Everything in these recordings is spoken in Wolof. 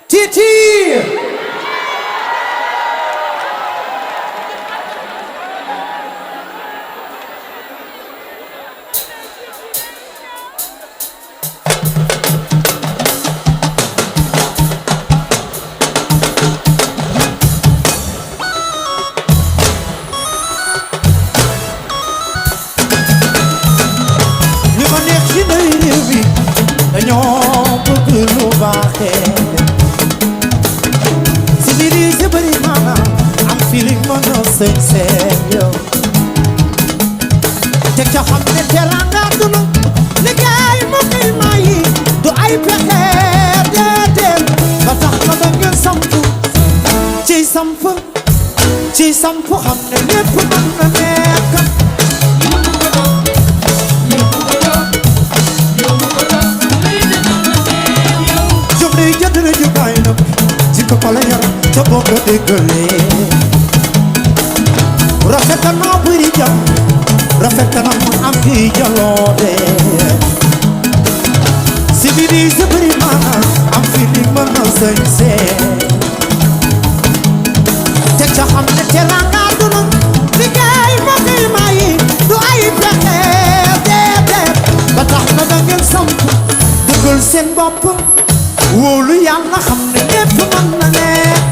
Titi. Serio te ca xam ne teranga dunu liggéey mu koy mayi du ay pexe déedéet ba tax na da ngeen sampu ci sampu xam ne lépp mën na nekk jom day jëndale ju gaay na ci ko ko la yar ca boo ko déggalee rafet na buri jam rafet na am di jaloore si biri si buri mana am fili mana sañse te ca xam ne teranga dunu liggéey moo koy mayi du ay pexe déedéet ba tax na da ngeen samp dëggal seen bopp wóolu yàlla xam ne lépp mën na nekk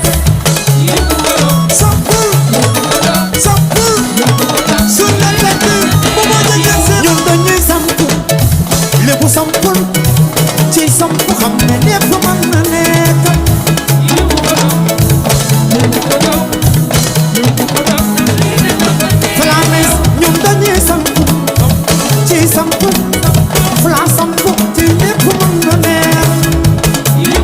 lépp sampul ci sampu xam ne lépp mën na nekk Flames ñun dañuy sampu ci sampu Fla sampu ci lépp mën na nekk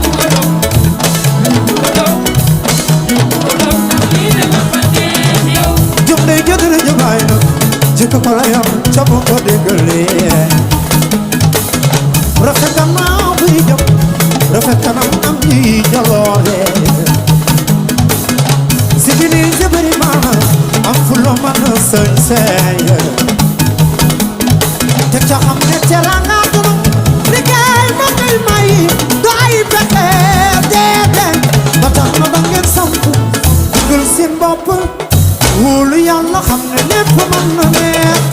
jëm day jëdëre jëbaay na jikko ko la yam ca bu ko déggalee rafet na buy jëm rafet na am yi jaloore si bini si bari maana am fulo man sañse te ca xam ne teranga dunu liggéey ma koy mayi du ay pexe déedéet ba tax na da ngeen sampu dugal seen bopp wóolu yàlla xam ne lépp mën na nekk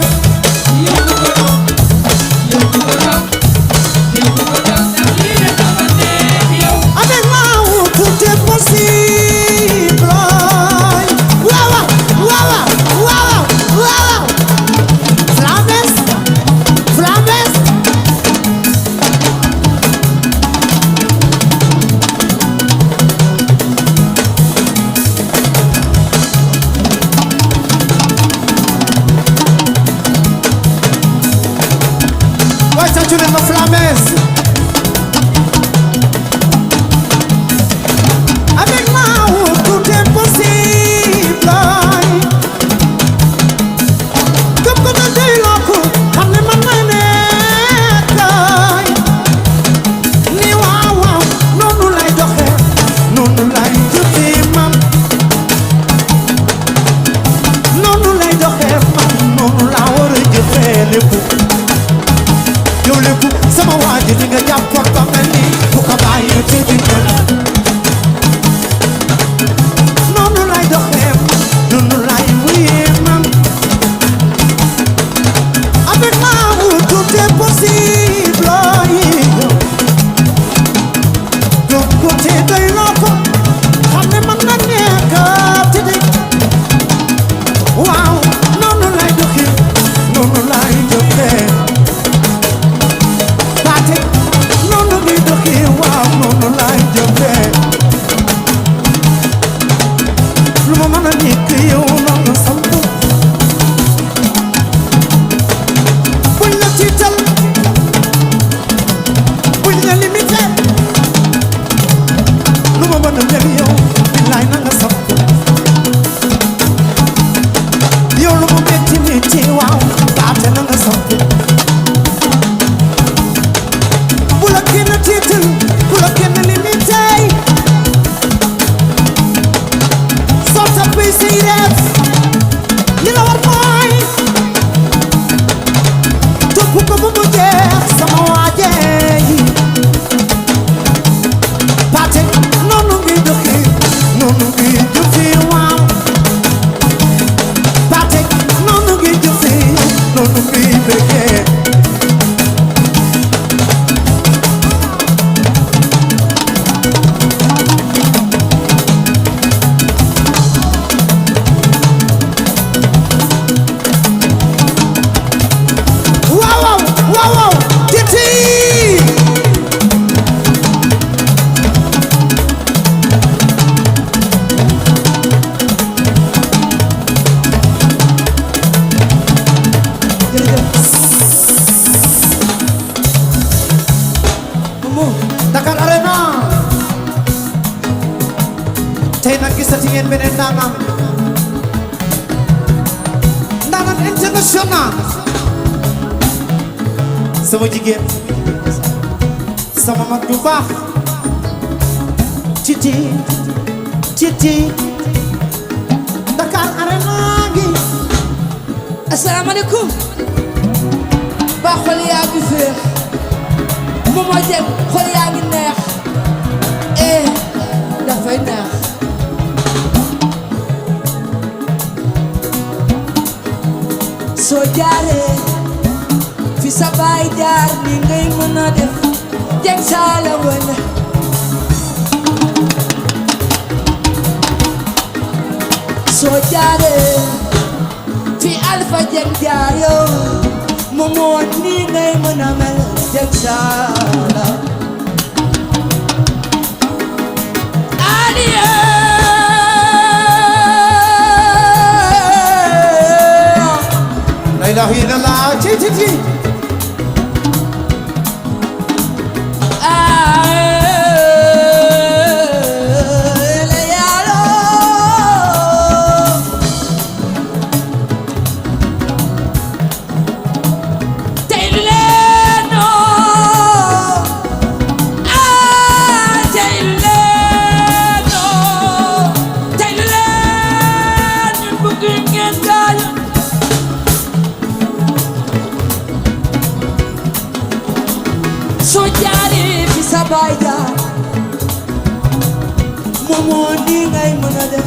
tey nag gisati ngeen beneen ndaanaan international sama jigéen sama mag du baax Titi Dakar Arena ngi asalaamaaleykum ba xol yaa ngi féex Momo Dieng xol yaa ngi neex dafay neex soo jaaree fi sa baay jaar ni ngay mën a def Dieng Saala wala soo jaaree fi Alpha Dieng jaar yow Momo ni ngay mën a mel Dieng Saala la ilaha illallah Titi Momo ni ngay mën a def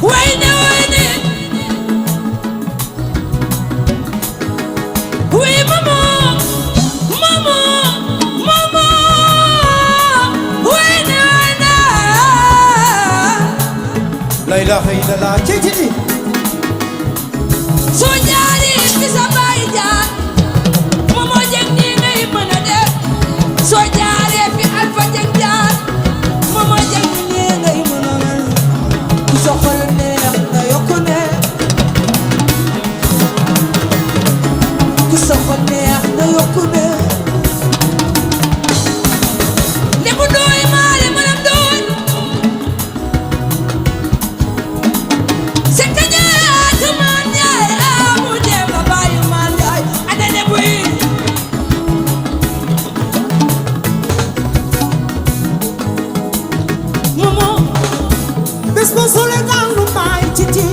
wayne oui Momo wayne la ilaha illallah Titi soo jaaree fi sa baay jaar Momo Dieng ni ngay mën a def soo jaaree fi Alpha Dieng jaar Momo Dieng ni ngay mën a mel ku sa xol neex na yokku ne ku sa xol neex na yokku ne Lebu Ndooy maale manam Ndooy Sole dalu may Titi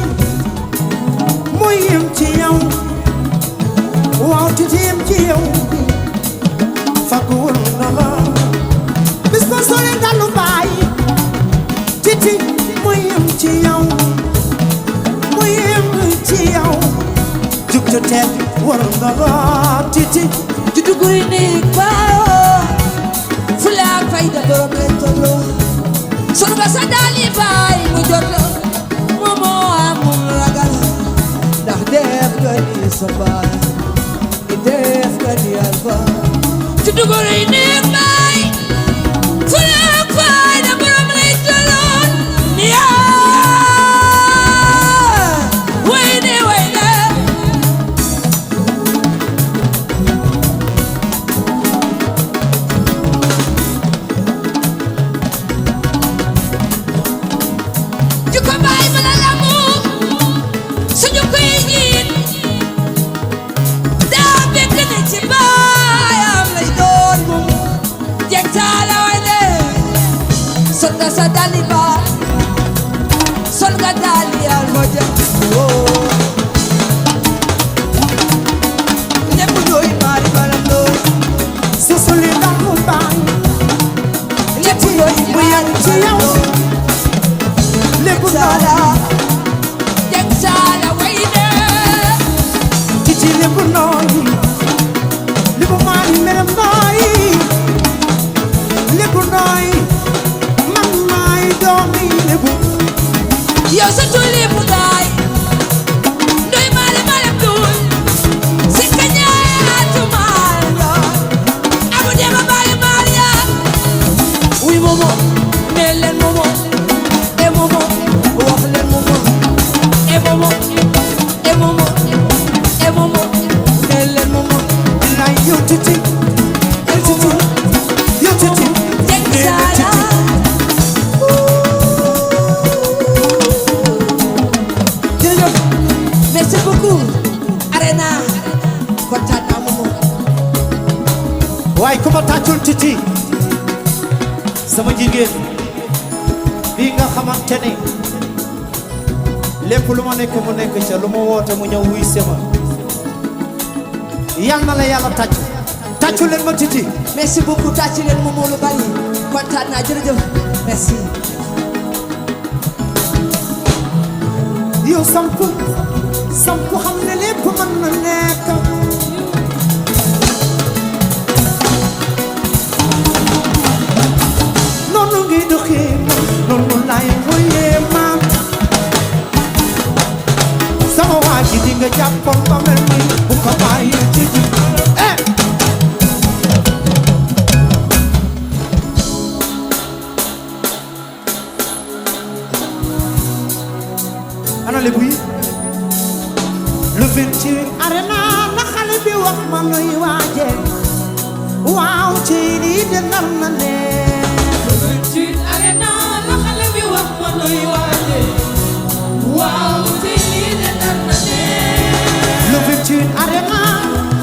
muy yem ci yow waaw Titi yem ci yow fagul na la bis ba sole dalu may Titi muy yem ci yow muy yem ci yow jug te teg war na la Titi ju duguri néeg baa fulaak fayda borom leen tolloo sol nga sa daali baay mu jot la Momo amul ragal ndax def nga ni sa baay def nga ni Alpha ci duguri néeg baay fulaak fayda borom leen tolloo ni wayne sa dali ba sol nga dali Alpha Dieng Lebu Ndooy mari manam Ndooy so sole dalu may Lebu Ndooy muy yem ci yow Lebu Saala Dieng Saala wayne Titi Lebu Ndooy Lebu mari melam Ndooy Lebu Ndooy yow sa tuli bu daay Ndooy maale maale Ndooy si ka ñaatu maal yo abu dema baali maal ya oui Momo nee leen Momo Momo wax leen Momo Momo Momo Momo nee leen Momo lay yow Titi waaye ku ma tàccul Titi sama jigéen bii nga xamante ne lépp lu ma nekk mu nekk ca lu ma woote mu ñëw wuy sama yal na la yàlla tàccu leen ma Titi. merci beaucoup tàcc leen moom moo lu bari kontaan naa jërëjëf merci. yow sampu xam ne lépp mën na nekk. noonu ngi doxee noonu laay woyee maam. sama waa ji di nga jàppoon ba mel ni bu ko bàyyi ci ji. ana lebu yi lu fin ci arena la xale bi wax ma nuy waaje waaw ci lii de nar na neex lu fin ci arena la xale bi wax ma nuy waaje waaw ci lii de nar na neex lu fin ci arena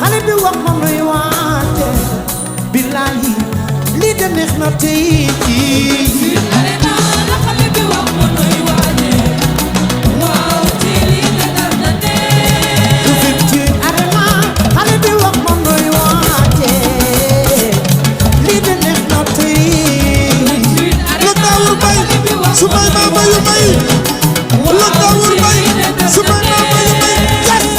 xale bi wax ma nuy waaje billahi lii de neex na tey ci arena la xale bi wax ma nuy waaje Sumay mama yu may la tawul may sumay mama yu may yes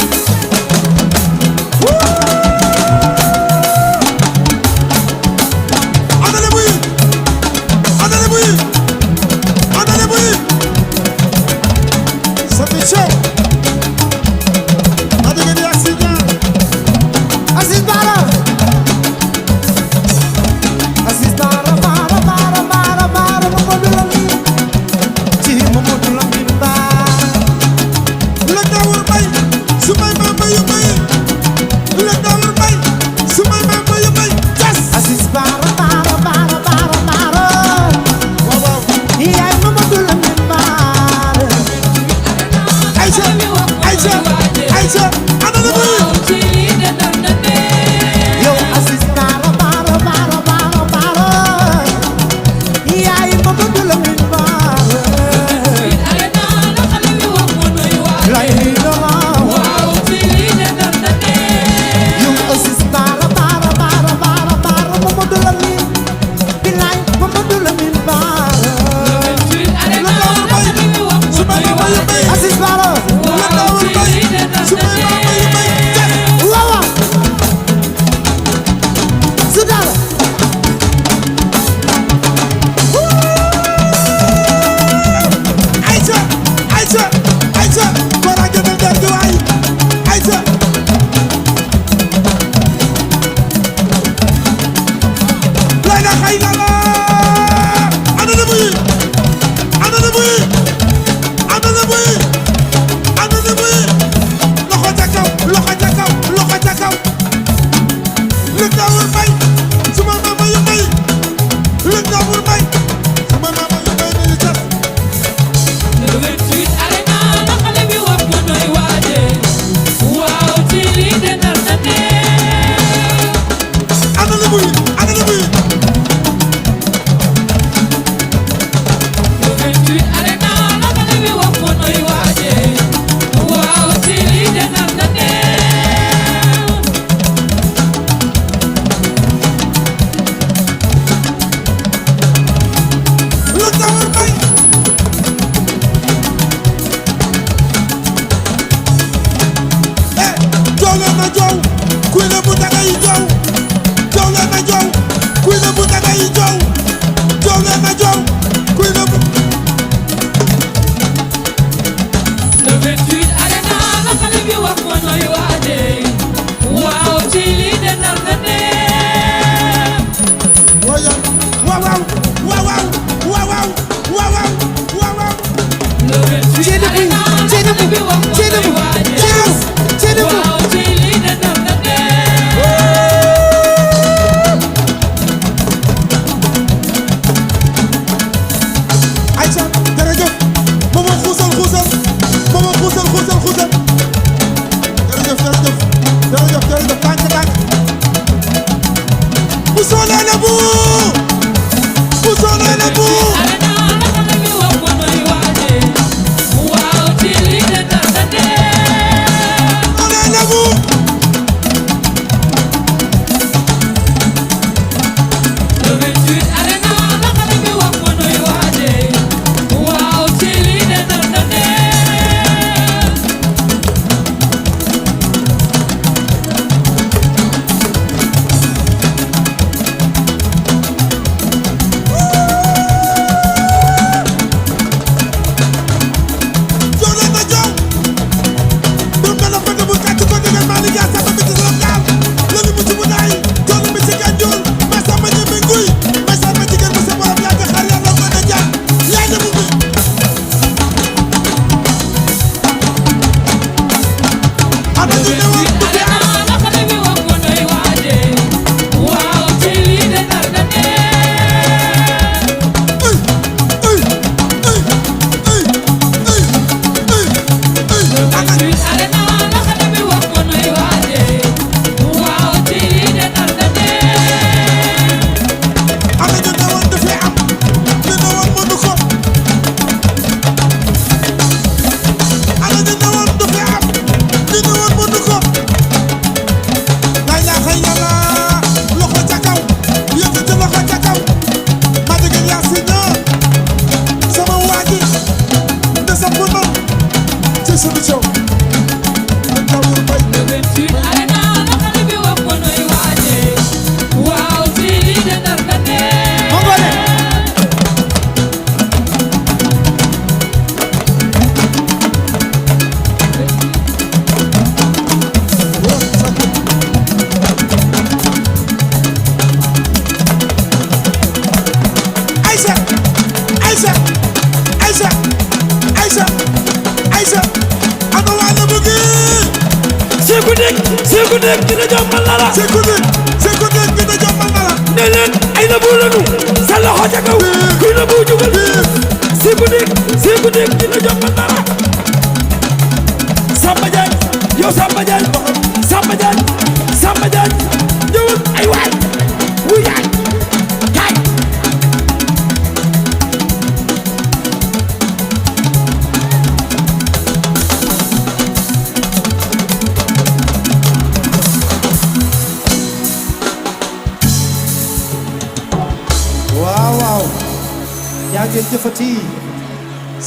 adale buy ça fait chaud adale di accident Aziz Bara jow kuy le bu dangay jow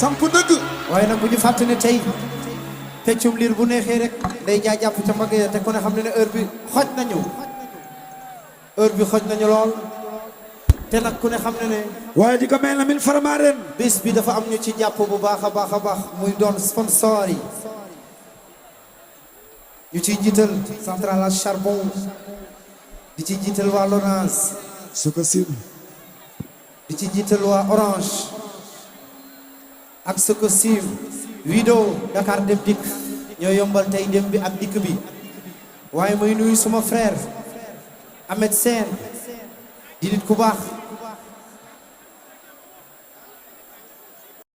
sampu dëgg waaye nag bu ñu fàtte ne tey peccum liir bu neexee rek day jaay jàpp ca mbagg ya te ku ne xam ne heure bi xoj nañu lool te nag ku ne xam ne waaye di ko mel na min faramaaren bés bi dafa am ñu ci jàpp bu baax a baax a baax muy doon sponsor yi ñu ciy jiital centrale à charbon di ci jiital waa Lonase su ko sim di ci jiital waa Orange ak Sococim Wido Dakar dem dikk ñoo yombal tey dem bi ak dikk bi waaye muy nuyu suma frère Ahmed Sène di nit ku baax